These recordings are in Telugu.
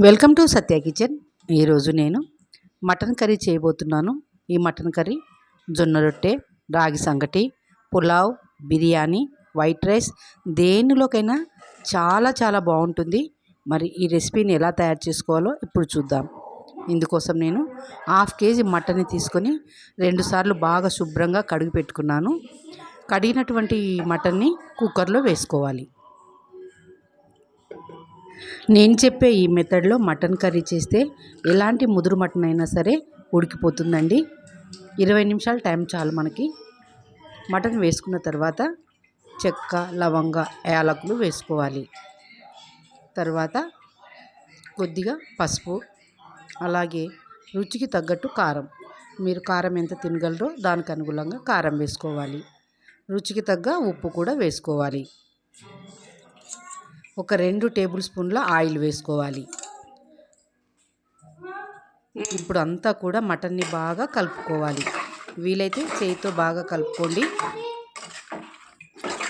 Welcome to Satya kitchen. ఈరోజు నేను మటన్ కర్రీ చేయబోతున్నాను. ఈ మటన్ కర్రీ జొన్న రొట్టె, రాగి సంగటి, పులావ్, బిర్యానీ, వైట్ రైస్ దేనిలోకైనా చాలా చాలా బాగుంటుంది. మరి ఈ రెసిపీని ఎలా తయారు చేసుకోవాలో ఇప్పుడు చూద్దాం. ఇందుకోసం నేను 1/2 kg మటన్ని తీసుకొని 2 సార్లు బాగా శుభ్రంగా కడిగి పెట్టుకున్నాను. కడిగినటువంటి ఈ మటన్ని కుక్కర్లో వేసుకోవాలి. నేను చెప్పే ఈ మెథడ్లో మటన్ కర్రీ చేస్తే ఎలాంటి ముదురు మటన్ అయినా సరే ఉడికిపోతుందండి. 20 నిమిషాలు టైం చాలు మనకి. మటన్ వేసుకున్న తర్వాత చెక్క, లవంగ, యాలకులు వేసుకోవాలి. తర్వాత కొద్దిగా పసుపు, అలాగే రుచికి తగ్గట్టు కారం. మీరు కారం ఎంత తినగలరో దానికి అనుగుణంగా కారం వేసుకోవాలి. రుచికి తగ్గ ఉప్పు కూడా వేసుకోవాలి. ఒక 2 టేబుల్ స్పూన్ల ఆయిల్ వేసుకోవాలి. ఇప్పుడు అంతా కూడా మటన్ని బాగా కలుపుకోవాలి. వీలైతే చేతితో బాగా కలుపుకోండి.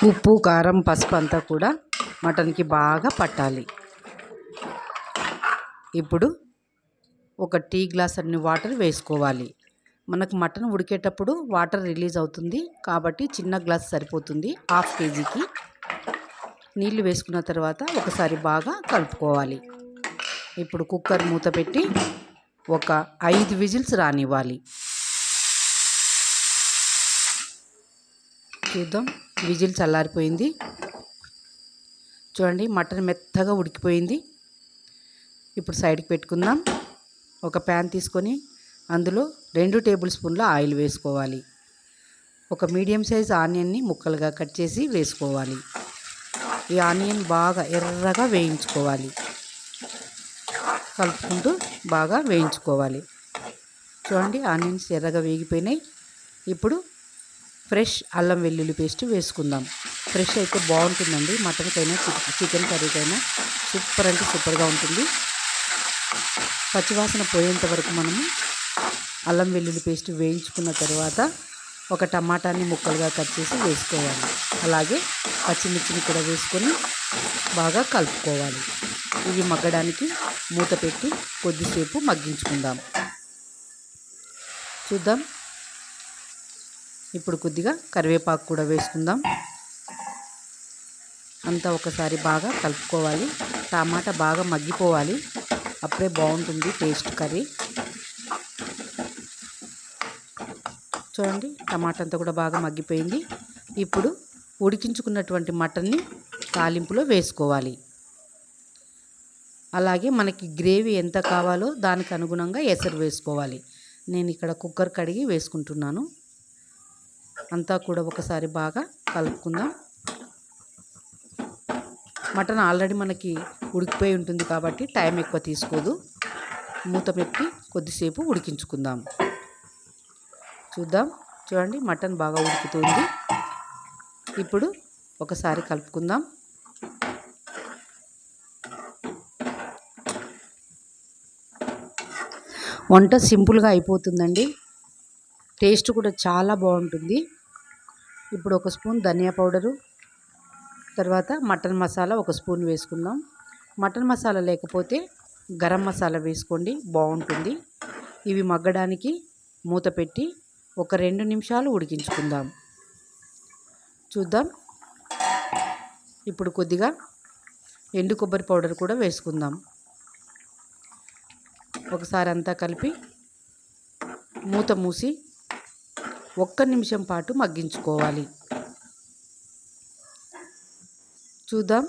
ఉప్పు, కారం, పసుపు అంతా కూడా మటన్కి బాగా పట్టాలి. ఇప్పుడు ఒక టీ గ్లాస్ అన్ని వాటర్ వేసుకోవాలి. మనకు మటన్ ఉడికేటప్పుడు వాటర్ రిలీజ్ అవుతుంది కాబట్టి చిన్న గ్లాస్ సరిపోతుంది. 1/2 kgకి నీళ్లు వేసుకున్న తర్వాత ఒకసారి బాగా కలుపుకోవాలి. ఇప్పుడు కుక్కర్ మూత పెట్టి ఒక 5 విజిల్స్ రానివ్వాలి. చూద్దాం, విజిల్ చల్లారిపోయింది. చూడండి, మటన్ మెత్తగా ఉడికిపోయింది. ఇప్పుడు సైడ్కి పెట్టుకుందాం. ఒక ప్యాన్ తీసుకొని అందులో 2 టేబుల్ స్పూన్ల ఆయిల్ వేసుకోవాలి. ఒక మీడియం సైజ్ ఆనియన్ని ముక్కలుగా కట్ చేసి వేసుకోవాలి. ఈ ఆనియన్ బాగా ఎర్రగా వేయించుకోవాలి. కలుపుకుంటూ బాగా వేయించుకోవాలి. చూడండి, ఆనియన్స్ ఎర్రగా వేగిపోయినాయి. ఇప్పుడు ఫ్రెష్ అల్లం వెల్లుల్లి పేస్ట్ వేసుకుందాం. ఫ్రెష్ అయితే బాగుంటుందండి. మటన్కైనా చికెన్ కర్రీకైనా సూపర్ అంటే సూపర్గా ఉంటుంది. పచ్చివాసన పోయేంత వరకు మనము అల్లం వెల్లుల్లి పేస్ట్ వేయించుకున్న తర్వాత ఒక టమాటాని ముక్కలుగా కట్ చేసి వేసుకోవాలి. అలాగే పచ్చిమిర్చిని కూడా వేసుకొని బాగా కలుపుకోవాలి. ఇవి మగ్గడానికి మూత పెట్టి కొద్దిసేపు మగ్గించుకుందాం. చూద్దాం, ఇప్పుడు కొద్దిగా కరివేపాకు కూడా వేసుకుందాం. అంతా ఒకసారి బాగా కలుపుకోవాలి. టమాటా బాగా మగ్గిపోవాలి, అప్పుడే బాగుంటుంది టేస్ట్ కర్రీ. చూడండి, టమాటా అంతా కూడా బాగా మగ్గిపోయింది. ఇప్పుడు ఉడికించుకున్నటువంటి మటన్ని తాలింపులో వేసుకోవాలి. అలాగే మనకి గ్రేవీ ఎంత కావాలో దానికి అనుగుణంగా ఎసరు వేసుకోవాలి. నేను ఇక్కడ కుక్కర్ కడిగి వేసుకుంటున్నాను. అంతా కూడా ఒకసారి బాగా కలుపుకుందాం. మటన్ ఆల్రెడీ మనకి ఉడికిపోయి ఉంటుంది కాబట్టి టైం ఎక్కువ తీసుకోదు. మూత పెట్టి కొద్దిసేపు ఉడికించుకుందాం. చూద్దాం, చూడండి, మటన్ బాగా ఉడుకుతుంది. ఇప్పుడు ఒకసారి కలుపుకుందాం. వంట సింపుల్గా అయిపోతుందండి. టేస్ట్ కూడా చాలా బాగుంటుంది. ఇప్పుడు ఒక స్పూన్ ధనియా పౌడరు, తర్వాత మటన్ మసాలా ఒక స్పూన్ వేసుకుందాం. మటన్ మసాలా లేకపోతే గరం మసాలా వేసుకోండి, బాగుంటుంది. ఇవి మగ్గడానికి మూత పెట్టి ఒక 2 నిమిషాలు ఉడికించుకుందాం. చూద్దాం, ఇప్పుడు కొద్దిగా ఎండు కొబ్బరి పౌడర్ కూడా వేసుకుందాం. ఒకసారి అంతా కలిపి మూత మూసి 1 నిమిషం పాటు మగ్గించుకోవాలి. చూద్దాం,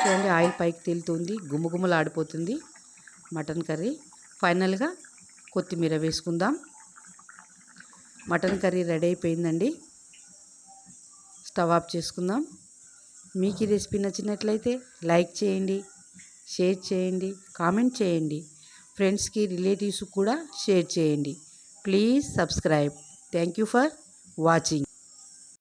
చూడండి, ఆయిల్ పైకి తేలుతుంది, గుమగుమలాడిపోతుంది మటన్ కర్రీ. ఫైనల్గా కొత్తిమీర వేసుకుందాం. మటన్ కర్రీ రెడీ అయిపోయిందండి. స్టవ్ ఆఫ్ చేసుకుందాం. మీకు ఈ రెసిపీ నచ్చినట్లయితే లైక్ చేయండి, షేర్ చేయండి, కామెంట్ చేయండి. ఫ్రెండ్స్కి, రిలేటివ్స్కి కూడా షేర్ చేయండి. Please subscribe. Thank you for watching.